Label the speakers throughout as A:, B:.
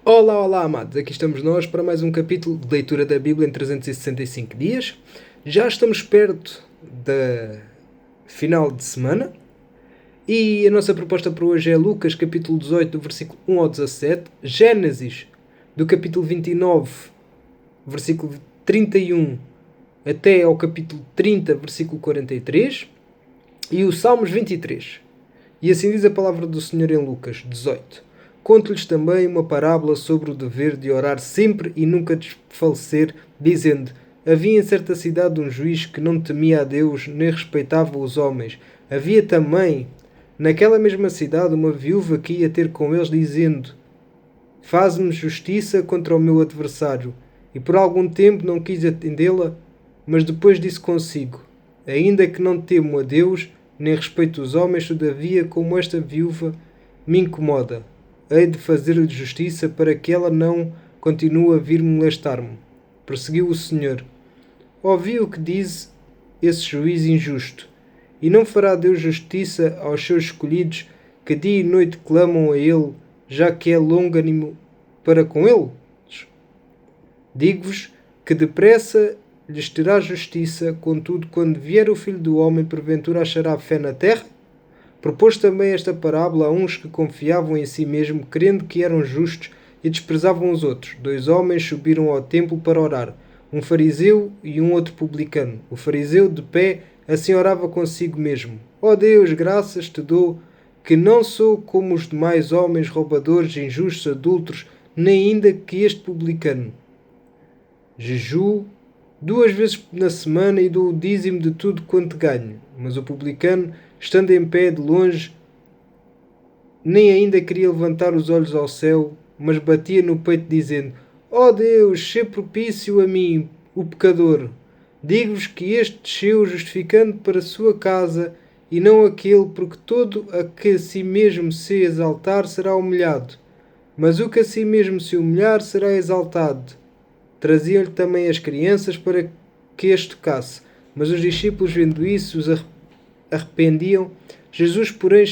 A: Olá, olá, amados. Aqui estamos nós para mais um capítulo de leitura da Bíblia em 365 dias. Já estamos perto da final de semana e a nossa proposta para hoje é Lucas, capítulo 18, do versículo 1 ao 17, Gênesis, do capítulo 29, versículo 31, até ao capítulo 30, versículo 43, e o Salmos 23. E assim diz a palavra do Senhor em Lucas 18. Conto-lhes também uma parábola sobre o dever de orar sempre e nunca desfalecer, dizendo: havia em certa cidade um juiz que não temia a Deus nem respeitava os homens. Havia também naquela mesma cidade uma viúva que ia ter com eles, dizendo: faz-me justiça contra o meu adversário. E por algum tempo não quis atendê-la, mas depois disse consigo: ainda que não temo a Deus, nem respeito os homens, todavia, como esta viúva me incomoda, hei de fazer-lhe justiça para que ela não continue a vir molestar-me. Prosseguiu o Senhor: ouvi o que diz esse juiz injusto. E não fará Deus justiça aos seus escolhidos, que dia e noite clamam a Ele, já que é longânimo para com eles? Digo-vos que depressa lhes terá justiça, contudo, quando vier o Filho do Homem, porventura achará fé na terra? Propôs também esta parábola a uns que confiavam em si mesmo, crendo que eram justos e desprezavam os outros. Dois homens subiram ao templo para orar, um fariseu e um outro publicano. O fariseu, de pé, assim orava consigo mesmo: ó Deus, graças te dou, que não sou como os demais homens, roubadores, injustos, adúlteros, nem ainda que este publicano. Jejuo 2 vezes na semana e dou o dízimo de tudo quanto ganho. Mas o publicano, estando em pé de longe, nem ainda queria levantar os olhos ao céu, mas batia no peito dizendo: ó Deus, sê propício a mim, o pecador. Digo-vos que este desceu justificando para a sua casa, e não aquele, porque todo a que a si mesmo se exaltar será humilhado, mas o que a si mesmo se humilhar será exaltado. Traziam-lhe também as crianças para que as tocasse, mas os discípulos, vendo isso, os arrependiam. Jesus, porém,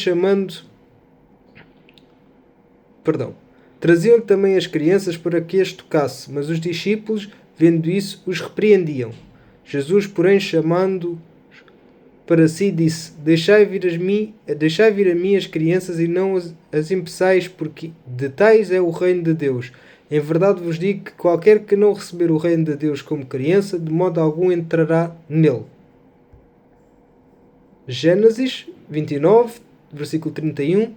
A: Traziam-lhe também as crianças para que as tocasse, mas os discípulos, vendo isso, os repreendiam. Jesus, porém, chamando para si, disse: deixai vir a mim as crianças e não as impeçais, porque de tais é o reino de Deus. Em verdade vos digo que qualquer que não receber o reino de Deus como criança, de modo algum entrará nele. Gênesis 29, versículo 31.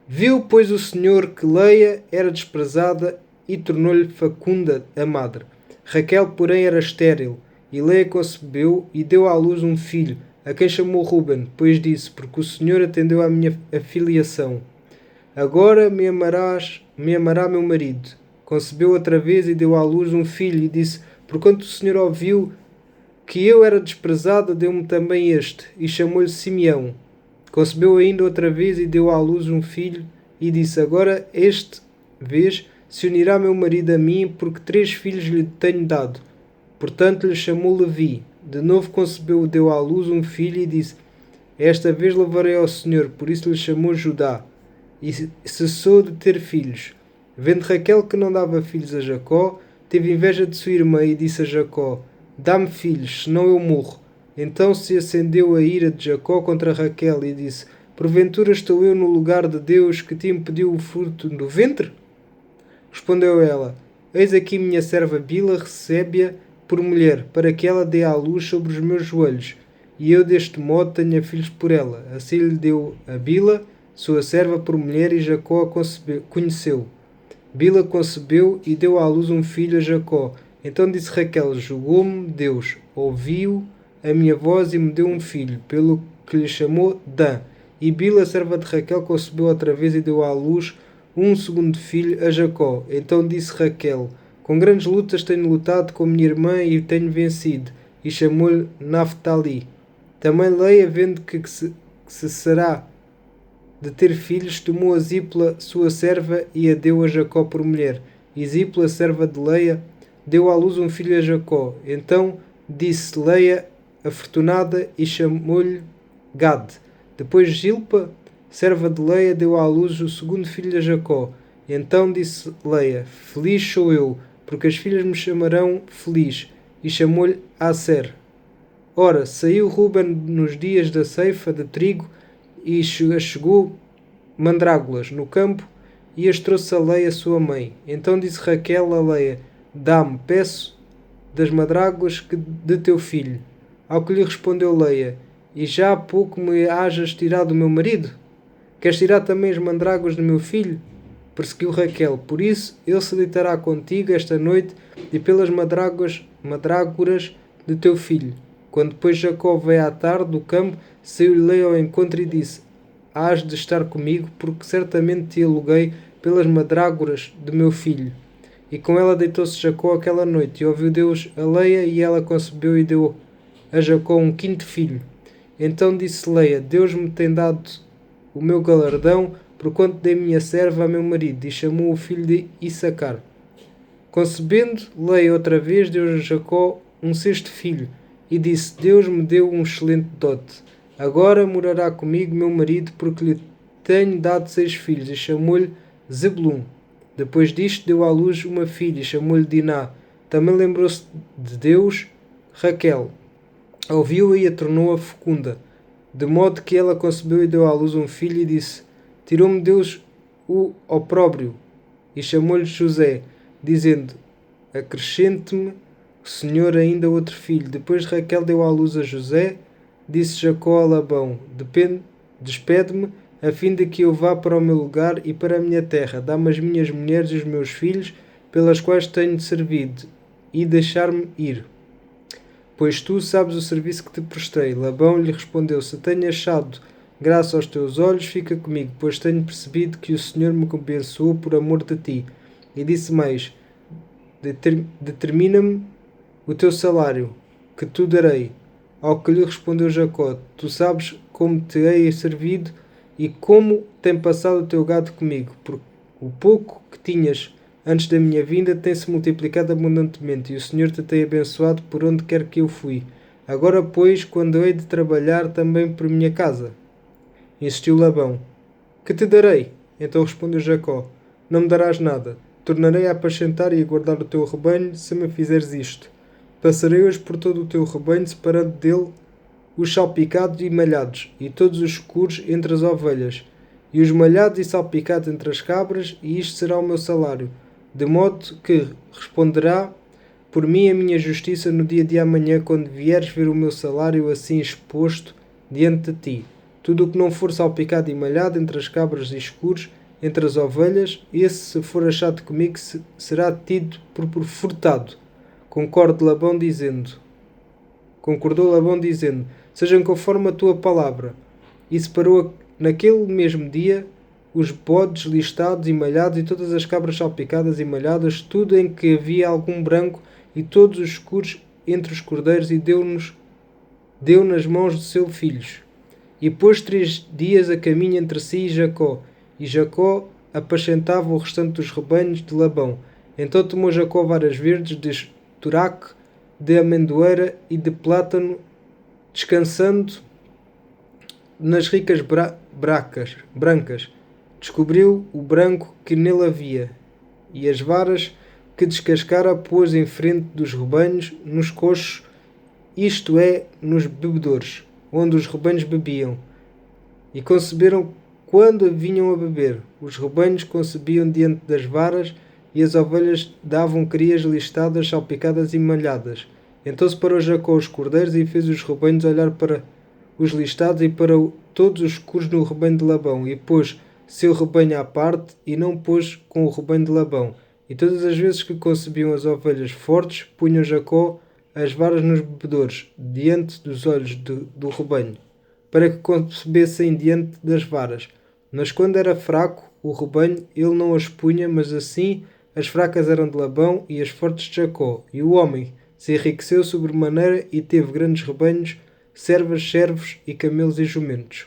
A: Viu, pois, o Senhor que Leia era desprezada e tornou-lhe fecunda a madre. Raquel, porém, era estéril, e Leia concebeu e deu à luz um filho, a quem chamou Ruben, pois disse: porque o Senhor atendeu à minha afiliação. Agora me amará meu marido. Concebeu outra vez e deu à luz um filho, e disse: porquanto o Senhor ouviu que eu era desprezada, deu-me também este, e chamou-lhe Simeão. Concebeu ainda outra vez e deu à luz um filho, e disse: agora este vez se unirá meu marido a mim, porque 3 filhos lhe tenho dado. Portanto lhe chamou Levi. De novo concebeu, deu à luz um filho, e disse: esta vez louvarei ao Senhor. Por isso lhe chamou Judá, e cessou de ter filhos. Vendo Raquel que não dava filhos a Jacó, teve inveja de sua irmã e disse a Jacó: dá-me filhos, senão eu morro. Então se acendeu a ira de Jacó contra Raquel e disse: porventura estou eu no lugar de Deus, que te impediu o fruto do ventre? Respondeu ela: eis aqui minha serva Bila, recebe-a por mulher, para que ela dê à luz sobre os meus joelhos, e eu deste modo tenha filhos por ela. Assim lhe deu a Bila, sua serva, por mulher, e Jacó a conheceu. Bila concebeu e deu à luz um filho a Jacó. Então disse Raquel: julgou-me Deus, ouviu a minha voz e me deu um filho, pelo que lhe chamou Dan. E Bila, serva de Raquel, concebeu outra vez e deu à luz um segundo filho a Jacó. Então disse Raquel: com grandes lutas tenho lutado com minha irmã e tenho vencido. E chamou-lhe Naphtali. Também Leia, vendo que será de ter filhos, tomou a Zípla, sua serva, e a deu a Jacó por mulher. E Zípla, serva de Leia, deu à luz um filho a Jacó. Então disse Leia, afortunada, e chamou-lhe Gad. Depois Zilpa, serva de Leia, deu à luz o segundo filho a Jacó. Então disse Leia: Feliz sou eu, porque as filhas me chamarão feliz. E chamou-lhe Aser. Ora, saiu Ruben nos dias da ceifa de trigo e chegou mandrágoras no campo e as trouxe a Leia, sua mãe. Então disse Raquel a Leia: Dá-me, peço, das mandrágoras de teu filho. Ao que lhe respondeu Leia: E já há pouco me hajas tirado do meu marido? Queres tirar também as mandrágoras do meu filho? Perseguiu Raquel: Por isso ele se deitará contigo esta noite e pelas mandrágoras de teu filho. Quando depois Jacó veio à tarde do campo, saiu-lhe Leia ao encontro e disse: Hás de estar comigo, porque certamente te aluguei pelas mandrágoras de meu filho. E com ela deitou-se Jacó aquela noite, e ouviu Deus a Leia, e ela concebeu e deu a Jacó um quinto filho. Então disse Leia: Deus me tem dado o meu galardão, porquanto dei minha serva a meu marido, e chamou o filho de Issacar. Concebendo, Leia outra vez deu a Jacó um sexto filho, e disse: Deus me deu um excelente dote. Agora morará comigo meu marido, porque lhe tenho dado 6 filhos, e chamou-lhe Zebulun. Depois disto deu à luz uma filha, e chamou-lhe Diná. Também lembrou-se de Deus Raquel. Ouviu-a e a tornou-a fecunda, de modo que ela concebeu e deu à luz um filho, e disse: Tirou-me Deus o opróbrio, e chamou-lhe José, dizendo: Acrescente-me o Senhor ainda outro filho. Depois de Raquel deu à luz a José, disse Jacó a Labão: Despede-me, a fim de que eu vá para o meu lugar e para a minha terra. Dá-me as minhas mulheres e os meus filhos, pelas quais tenho servido, e deixar-me ir. Pois tu sabes o serviço que te prestei. Labão lhe respondeu: Se tenho achado graça aos teus olhos, fica comigo, pois tenho percebido que o Senhor me compensou por amor de ti. E disse mais: Determina-me o teu salário, que te darei. Ao que lhe respondeu Jacó: Tu sabes como te hei servido e como tem passado o teu gado comigo, porque o pouco que tinhas antes da minha vinda tem-se multiplicado abundantemente, e o Senhor te tem abençoado por onde quer que eu fui. Agora, pois, quando hei de trabalhar também por minha casa? Insistiu Labão: Que te darei? Então respondeu Jacó: Não me darás nada. Tornarei a apacentar e a guardar o teu rebanho, se me fizeres isto. Passarei hoje por todo o teu rebanho, separando dele os salpicados e malhados, e todos os escuros entre as ovelhas, e os malhados e salpicados entre as cabras, e isto será o meu salário, de modo que responderá por mim a minha justiça no dia de amanhã, quando vieres ver o meu salário assim exposto diante de ti. Tudo o que não for salpicado e malhado entre as cabras e escuros entre as ovelhas, esse, se for achado comigo, será tido por furtado. Concordou Labão dizendo: Sejam conforme a tua palavra. E separou naquele mesmo dia os bodes listados e malhados, e todas as cabras salpicadas e malhadas, tudo em que havia algum branco, e todos os escuros entre os cordeiros, e deu nas mãos de seus filhos. E pôs 3 dias a caminho entre si e Jacó apacentava o restante dos rebanhos de Labão. Então tomou Jacó varas verdes de turaque, de amendoeira e de plátano, descansando nas ricas brancas. Descobriu o branco que nele havia, e as varas que descascara pôs em frente dos rebanhos, nos coxos, isto é, nos bebedouros, onde os rebanhos bebiam, e conceberam quando vinham a beber. Os rebanhos concebiam diante das varas, e as ovelhas davam crias listadas, salpicadas e malhadas. Então separou Jacó os cordeiros e fez os rebanhos olhar para os listados e para todos os escuros no rebanho de Labão, e pôs seu rebanho à parte, e não pôs com o rebanho de Labão. E todas as vezes que concebiam as ovelhas fortes, punham Jacó as varas nos bebedouros, diante dos olhos do rebanho, para que concebessem diante das varas. Mas quando era fraco o rebanho, ele não as punha, mas assim as fracas eram de Labão e as fortes de Jacó. E o homem se enriqueceu sobremaneira e teve grandes rebanhos, servos e camelos e jumentos.